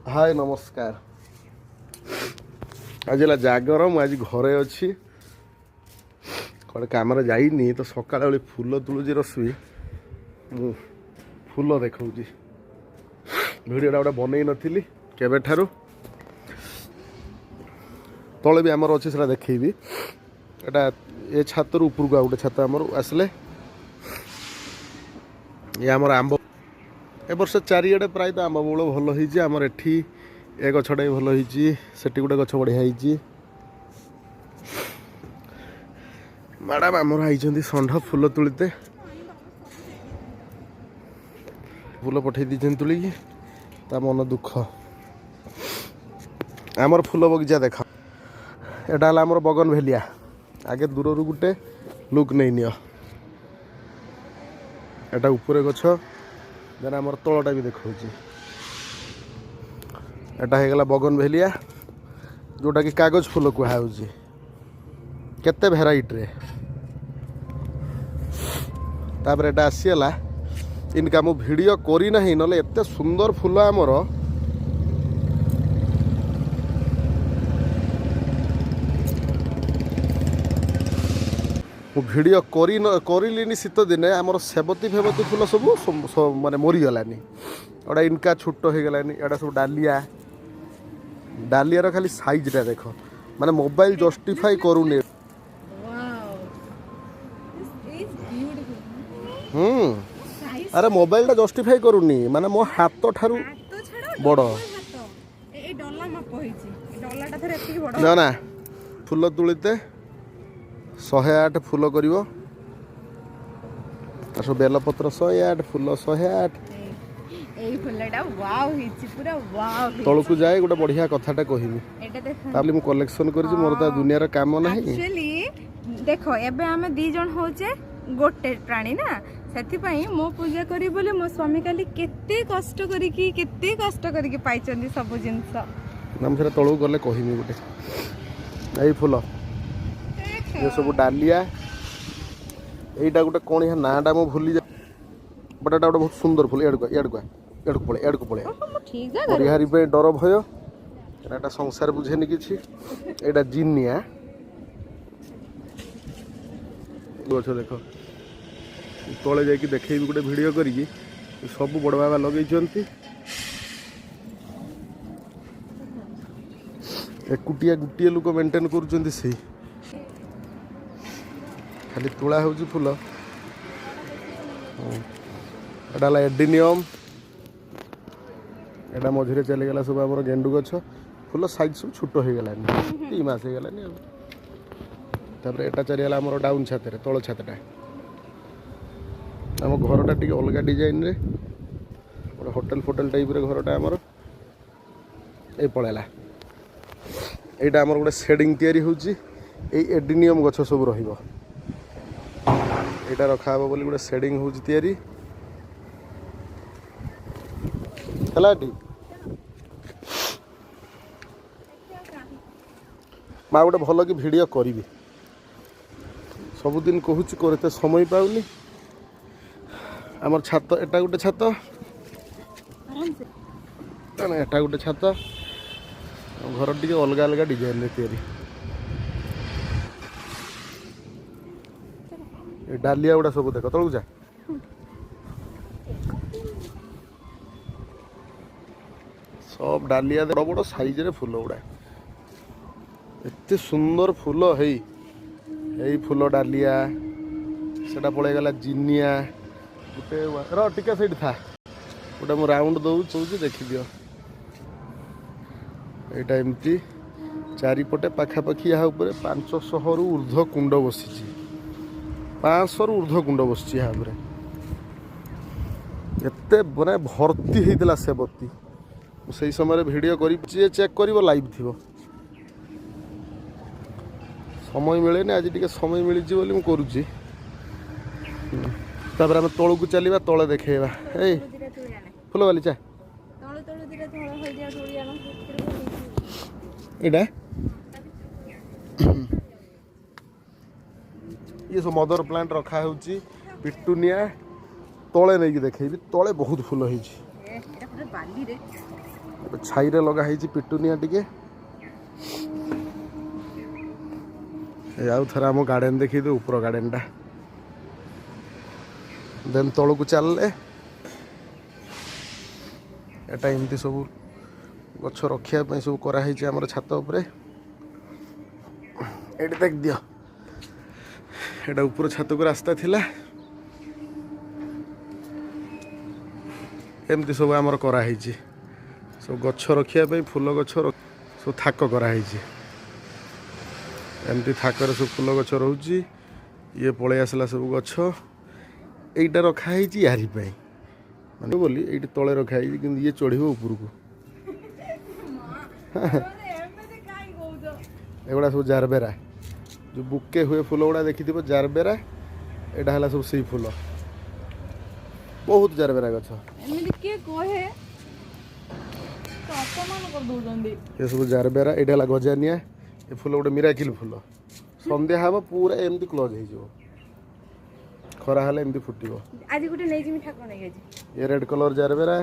हाय नमस्कार। आज है जागर मुझे घरे अच्छी कड़े कम जाइनी तो सकाल बेले फूल तुलुची रश्मि मु फूल देखा भिडियोटा गोटे बनई नी केवे ठारू तले भी आमर अच्छी से देखी एटा ए छातर उपरको आ गए छात आमर आसले ये आमर आंब ए वर्ष चारिड़े प्राय तो आंब बौल भल होती आमर एठी ए गछटा भी भल होती से गोटे गछ बढ़िया होती मैडम आमर आई षंढ फूल तुलिते फूल पठे दी तुलिकी ता मन दुख आमर फूल बगीचा देख एटा आमर बगन भेलिया आगे दूर रू गोटे लुक नहीं नियो एटा ऊपर गछ देन आमर तलटा भी देखा एटा हो गला बगन भेलिया जोटा कि कागज फूल कहुच्छे केते भेराइट रे तापर एटा आसीगला इनका मु वीडियो करी नहीं नले एते सुंदर फूल आमर भिडियो करलिनी शीत दिने आमर सेबती फेबती फूल सब माने मरीगलानी एटा इनका छोट हो गलानी एटा सब डालिया डालियार खाली साइजटा देख माने मोबाइल जस्टिफाई करूनी अरे मोबाइल जस्टिफाई करूनी माने मो हाथ ठारू बड़ ना ना फूल तुलिते 108 फूल कर बेलपत्र 108 फूल 108 तलू जाए गोटे बढ़िया कथाटा कहबी मु कलेक्शन कर मोर तो दुनिया काम ना देख एबे आमे दी जन होचे गोटे प्राणी ना सेति मो पूजा करी बोले मो स्वामी काली केते कष्ट करिकी पाइचंदी सब जिंस ना मुझे तलू गले कहबी गोटे यही फूल ये सब डालिया यहीटा गोटे कौन यहाँ नाटा मुझे भूली जा बट एटा गोटे बहुत सुंदर फूल एड़को पड़े बिहारी पे डर भय एटा संसार बुझेनि किछि एटा जिनिया गछ देख तले जाकि देखेबी गोटे वीडियो करिकी सब बड़ बाबा लगे एकुटिया गुटिए लोक मेंटेन कर खाली तुला हो फूल एटा एडिनियम एटा मझे चलीगला सब आम गेंडु गछ फूल साइज सब छोट हो गलानी 2 मास हो गलानी तापर एटा चलीगला आम डाउन छात तल छातटा आम घरटा टी अलग डिजाइन रे गोटे होटेल फोटेल टाइप रे घरटा आमर ए पड़ेला एटा आमर गोटे शेडिंग तैयारी होची ए एडिनियम गछ सब रहिबो एटा रखा हबो बोली गोटे शेडिंग होची तैयारी हला टी माँ गोटे भल कि वीडियो करी सबुदिन कहूँ करते समय पाऊनी आमर छात एटा गोटे छात एटा गोटे छात घर टी अलग अलग डिजाइन रे तैयारी डालिया गुड़ा सब देख तलू जा सब डालिया बड़ बड़ साइज रे फूल गुड़ा एते सुंदर फूल हेई फूल डालिया सेटा पड़े गला जिनिया गोटे र टिका सैड था गोटे मु राउंड दौची देखी दियो एटा एमती चारिपटे पाखापाखि यहाँ उपर 500 रु ऊर्ध्व कुंड बसी 500 रु ऊर्ध्व कुंड बस एते माने भर्ती होता सेबती से समय वीडियो कर चेक कर लाइव थी समय मिले आज टी समय मिली बोली करुच्ची तापर आम तलू चलवा तले देखा ए फूल बाली चा एटा ये सब मदर प्लांट रखा होची पिटुनिया तले नहीं देखेबी तले बहुत फूल होई ଛାଇରେ ଲଗା ହେଇଛି ପିଟୁନିଆ ଟିକେ। ଆଉ ଥରେ ଆମ ଗାର୍ଡେନ ଦେଖିଦେଉ, ଉପର ଗାର୍ଡେନଟା। ଦେନ୍ ତଳକୁ ଚାଲିଲେ ଏଟା ଏମିତି ସବୁ ଗଛ ରଖିବା ପାଇଁ ସବୁ କରାହେଇଛି ଆମର ଛାତ ଉପରେ। ଏଠି ଦେଖି ଦିଅ, ଏଟା ଉପର ଛାତକୁ ରାସ୍ତା ଥିଲା, ଏମିତି ସବୁ ଆମର କରାହେଇଛି। ସବୁ ଗଛ ରଖିବା ପାଇଁ, ଫୁଲ ଗଛ ସବୁ ଥାକ କରାହେଇଛି। ଏମିତି ଥାକରେ ସବୁ ଫୁଲ ଗଛ ରହୁଛି। ଇଏ ପଳେଇ ଆସିଲା ସବୁ ଗଛ। এইটা ରଖା ହେଇଛି ୟାରି ପାଇଁ, ମାନେ ବୋଲି ଏଇଠି ତଳେ ରଖା ହେଇଛି, କିନ୍ତୁ ଇଏ ଚଢ଼ିବ ଉପରକୁ। ଏଗୁଡ଼ା ସବୁ ଜାରବେରା, ଯେଉଁ ବୁକେ ହୁଏ ଫୁଲ ଗୁଡ଼ା ଦେଖିଥିବ, ଜାରବେରା। ଏଇଟା ହେଲା ସବୁ ସେଇ ଫୁଲ, ବହୁତ ଜାରବେରା ଗଛ। ଏ ସବୁ ଜାରବେରା। ଏଇଟା ହେଲା ଗଜାନିଆ। ଏ ଫୁଲ ଗୋଟେ ମିରାକିଲ ଫୁଲ। ସନ୍ଧ୍ୟା ହେବ ପୁରା ଏମିତି କ୍ଲୋଜ୍ ହେଇଯିବ, ଖରା ହେଲେ ଏମିତି ଫୁଟିବ। ଆଜି ଗୋଟେ ନେଇଯିବି ଠାକୁର ନେଇକି ଆଜି। ଏ ରେଡ୍ କଲର୍ ଜାରବେରା,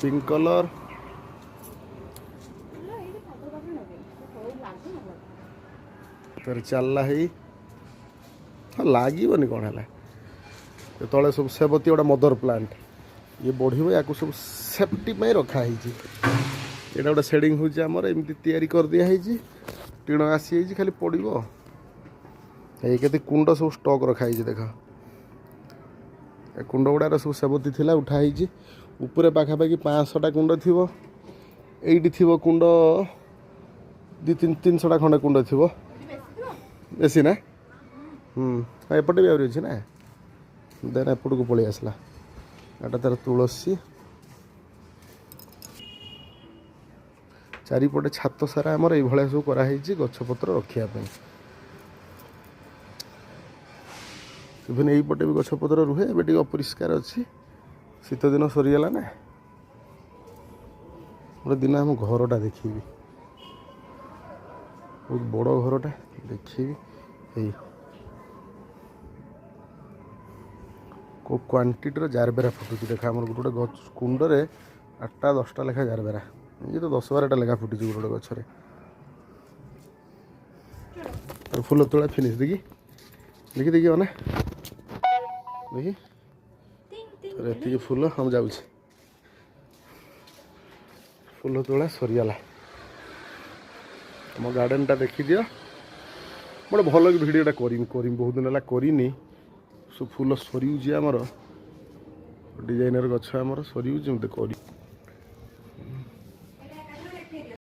ପିଙ୍କ କଲର୍। ତାର ଚାଲିଲା ହେଇ, ହଁ ଲାଗିବନି କ'ଣ ହେଲା। ତଳେ ସବୁ ସେବତୀ ଗୋଟେ ମଦର ପ୍ଲାଣ୍ଟ, ଇଏ ବଢ଼ିବ। ୟାକୁ ସବୁ ସେଫ୍ଟି ପାଇଁ ରଖା ହେଇଛି। ଏଇଟା ଗୋଟେ ସେଡ଼ିଙ୍ଗ ହେଉଛି ଆମର, ଏମିତି ତିଆରି କରିଦିଆ ହେଇଛି। ଟିଣ ଆସିଯାଇଛି, ଖାଲି ପଡ଼ିବ। ଏଇ କେତେ କୁଣ୍ଡ ସବୁ ଷ୍ଟକ୍ ରଖା ହେଇଛି ଦେଖ। ଏ କୁଣ୍ଡ ଗୁଡ଼ାର ସବୁ ସେବତୀ ଥିଲା, ଉଠା ହେଇଛି। ଉପରେ ପାଖାପାଖି 500ଟା କୁଣ୍ଡ ଥିବ। ଏଇଠି ଥିବ କୁଣ୍ଡ 200-300ଟା ଖଣ୍ଡେ କୁଣ୍ଡ ଥିବ, ବେଶୀ ନା। ଏପଟେ ବି ଆହୁରି ଅଛି ନା। ଦେନ୍ ଏପଟକୁ ପଳେଇ ଆସିଲା। ଏଟା ତାର ତୁଳସୀ। ଚାରିପଟେ ଛାତ ସାରା ଆମର ଏଇଭଳିଆ ସବୁ କରାହେଇଛି ଗଛପତ୍ର ରଖିବା ପାଇଁ। ଇଭେନ୍ ଏଇପଟେ ବି ଗଛପତ୍ର ରୁହେ। ଏବେ ଟିକେ ଅପରିଷ୍କାର ଅଛି, ଶୀତ ଦିନ ସରିଗଲା ନା। ଗୋଟେ ଦିନ ଆମ ଘରଟା ଦେଖିବି, ବହୁତ ବଡ଼ ଘରଟା ଦେଖିବି। ଏଇ କେଉଁ କ୍ୱାଣ୍ଟିଟିର ଜାରବେରା ଫୁଟୁଛି ଦେଖ। ଆମର ଗୋଟେ ଗୋଟେ କୁଣ୍ଡରେ 8-10ଟା ଲେଖା ଜାରବେରା। ଇଏ ତ 10-12ଟା ଲେଖା ଫୁଟିଛି ଗୋଟେ ଗୋଟେ ଗଛରେ। ଆଉ ଫୁଲ ତୋଳା ଫିନିସ୍ ଦେଖି ଅନା ଦେଖି। ଏତିକି ଫୁଲ ମୁଁ ଯାଉଛି, ଫୁଲ ତୋଳା ସରିଗଲା। ଆମ ଗାର୍ଡେନଟା ଦେଖିଦିଅ। ଗୋଟେ ଭଲ କି ଭିଡ଼ିଓଟା କରିମି ବହୁତ ଦିନ ହେଲା କରିନି। ସବୁ ଫୁଲ ସରିଯାଉଛି ଆମର, ଡିଜାଇନର ଗଛ ଆମର ସରିଯାଉଛି, ମୋତେ କରି